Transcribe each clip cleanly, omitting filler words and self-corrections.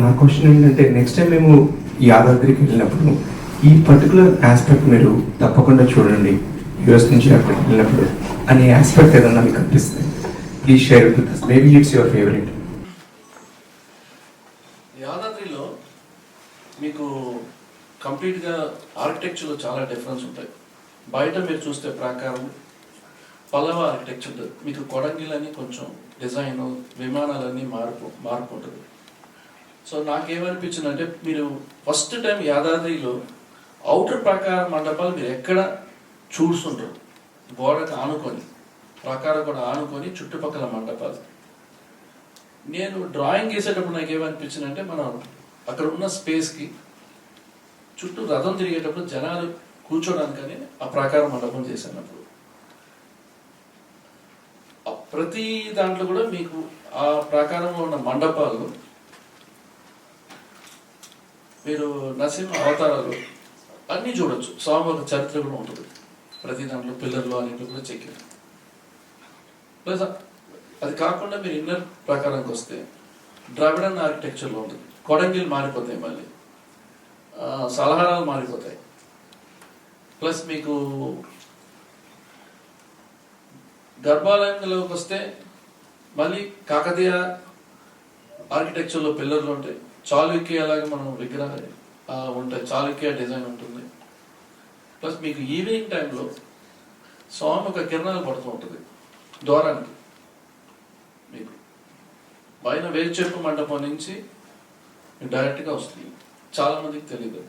నా క్వశ్చన్ ఏంటంటే next time మేము యాదాద్రికి వెళ్ళినప్పుడు ఈ పర్టికులర్ ఆస్పెక్ట్ మీరు తప్పకుండా చూడండి, యూఎస్ నుంచి అక్కడికి వెళ్ళినప్పుడు అనే ఆస్పెక్ట్ ఏదన్నా మీకు అనిపిస్తుంది, please share with us. Maybe it's your favourite. యాదాద్రిలో మీకు కంప్లీట్గా ఆర్కిటెక్చర్లో చాలా డిఫరెన్స్ ఉంటాయి. బయట మీరు చూస్తే ప్రాకారం పల్లవ ఆర్కిటెక్చర్, మీకు కొడంగిలని కొంచెం డిజైన్ విమానాలన్నీ మార్పు ఉంటుంది. సో నాకేమనిపించిందంటే మీరు ఫస్ట్ టైం యాదాద్రిలో అవుటర్ ప్రాకార మండపాలు మీరు ఎక్కడ చూస్తుంటారు, గోడకు ఆనుకొని ప్రాకారం కూడా ఆనుకొని చుట్టుపక్కల మండపాలు. నేను డ్రాయింగ్ వేసేటప్పుడు నాకు ఏమనిపించిందంటే మనం అక్కడ ఉన్న స్పేస్కి చుట్టూ రథం తిరిగేటప్పుడు జనాలు కూర్చోడానికని ఆ ప్రాకార మండపం చేసినప్పుడు ప్రతి దాంట్లో కూడా మీకు ఆ ప్రాకారంలో ఉన్న మండపాలు మీరు నరసింహ అవతారాలు అన్నీ చూడొచ్చు. స్వామివారి చరిత్ర కూడా ఉంటుంది ప్రతి దాంట్లో, పిల్లర్లు అన్నింటిలో కూడా చెక్కారు. ప్లస్ అది కాకుండా మీరు ఇన్నర్ ప్రకారంకి వస్తే ద్రావిడన్ ఆర్కిటెక్చర్లో ఉంటుంది. కొడంగిలు మారిపోతాయి, మళ్ళీ సలహారాలు మారిపోతాయి. ప్లస్ మీకు గర్భాలయంలోకి వస్తే మళ్ళీ కాకతీయ ఆర్కిటెక్చర్లో పిల్లర్లు ఉంటాయి. చాళుక్య అలాగే మనం విగ్రహాలు ఉంటాయి, చాళుక్య డిజైన్ ఉంటుంది. ప్లస్ మీకు ఈవినింగ్ టైంలో స్వామి ఒక కిరణాలు పడుతూ ఉంటుంది ద్వారానికి. మీకు పైన వేరు చెప్పు మండపం నుంచి డైరెక్ట్గా వస్తుంది, చాలా మందికి తెలియదు.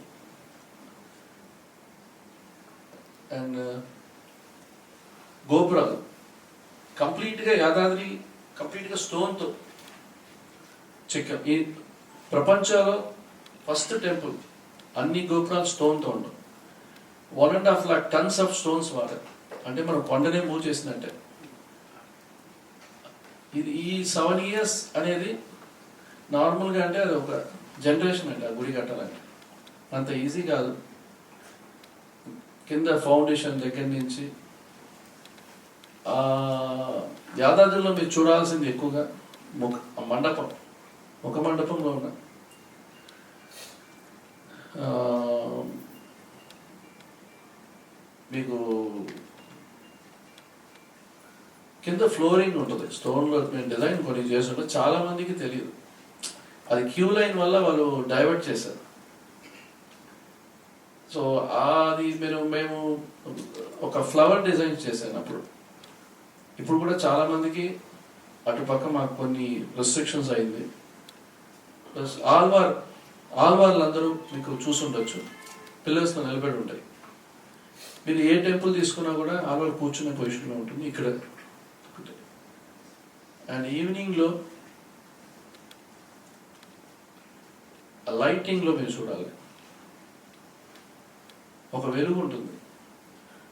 అండ్ గోపురాలు కంప్లీట్గా యాదాద్రి కంప్లీట్గా స్టోన్తో చెక్కాం. ఈ ప్రపంచంలో ఫస్ట్ టెంపుల్ అన్ని గోపురాలు స్టోన్తో ఉండవు. 1.5 lakh tons ఆఫ్ స్టోన్స్ వాడారు. అంటే మనం కొండనే మూవ్ చేసినట్టే. ఇది ఈ 7 years అనేది నార్మల్గా అంటే అది ఒక జనరేషన్ అండి. ఆ గుడి కట్టాలంటే అంత ఈజీ కాదు. కింద ఫౌండేషన్ దగ్గర నుంచి యాదాద్రిలో మీరు చూడాల్సింది ఎక్కువగా మండపం, ఒక మండపంలో ఉన్న మీకు కింద ఫ్లోరింగ్ ఉంటుంది స్టోన్లో డిజైన్ కొన్ని చేస్తుంటే చాలా మందికి తెలియదు. అది క్యూ లైన్ వల్ల వాళ్ళు డైవర్ట్ చేశారు. సో అది మేము ఒక ఫ్లవర్ డిజైన్ చేశాను అప్పుడు. ఇప్పుడు కూడా చాలా మందికి అటుపక్క మాకు కొన్ని రెస్ట్రిక్షన్స్ అయింది. ప్లస్ ఆల్వార్లు అందరూ మీకు చూసుండొచ్చు, పిల్లర్స్తో నిలబడి ఉంటాయి. మీరు ఏ టెంపుల్ తీసుకున్నా కూడా ఆల్వార్ కూర్చునే పొజిషన్లో ఉంటుంది ఇక్కడ. అండ్ ఈవినింగ్లో లైటింగ్లో మీరు చూడాలి, ఒక వెలుగు ఉంటుంది.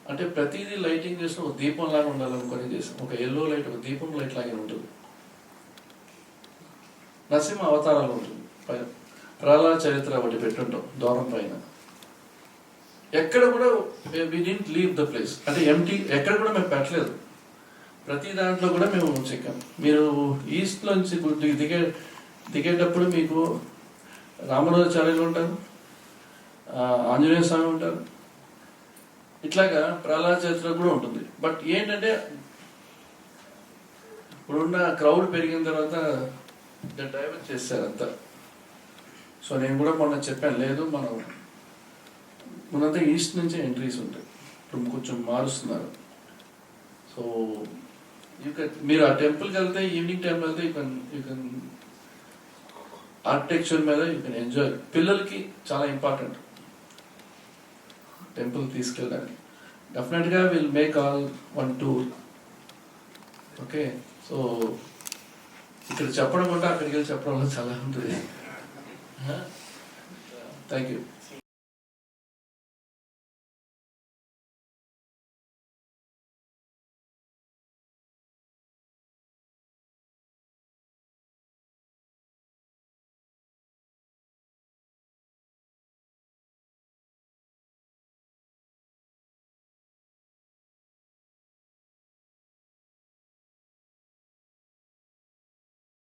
అంటే ప్రతిదీ లైటింగ్ చేసిన ఒక దీపం లాగా ఉండాలనుకొని చేసాం. ఒక ఎల్లో లైట్, ఒక దీపం లైట్ లాగే ఉంటుంది. నరసింహ అవతారాలు ఉంటుంది పైన, ప్రహ్లాద చరిత్ర ఒకటి పెట్టుంటాం ద్వారం పైన. ఎక్కడ కూడా వి డిడ్ంట్ లీవ్ ద ప్లేస్, అంటే ఎంటీ ఎక్కడ కూడా మేము పెట్టలేదు. ప్రతి దాంట్లో కూడా మేము చెక్కాం. మీరు ఈస్ట్లోంచి దిగేటప్పుడు మీకు రామరాజాచార్యులు ఉంటారు, ఆంజనేయ స్వామి ఉంటారు, ఇట్లాగా ప్రహ్లాద చరిత్ర కూడా ఉంటుంది. బట్ ఏంటంటే ఇప్పుడున్న క్రౌడ్ పెరిగిన తర్వాత డైవర్ట్ చేశారంతా. సో నేను కూడా మొన్న చెప్పాను, లేదు మనం ముందంతా ఈస్ట్ నుంచే ఎంట్రీస్ ఉంటాయి, ఇప్పుడు కొంచెం మారుస్తున్నారు. సో మీరు ఆ టెంపుల్కి వెళ్తే, ఈవినింగ్ టైంలో వెళ్తే యూ కెన్ ఆర్కిటెక్చర్ మీద యూ కెన్ ఎంజాయ్. పిల్లలకి చాలా ఇంపార్టెంట్ టెంపుల్ తీసుకెళ్ళడానికి. డెఫినెట్గా will make all one tour. Okay, so ఇక్కడ చెప్పడం అంటే అక్కడికి వెళ్ళి చెప్పడం చాలా ఉంటుంది. Thank you.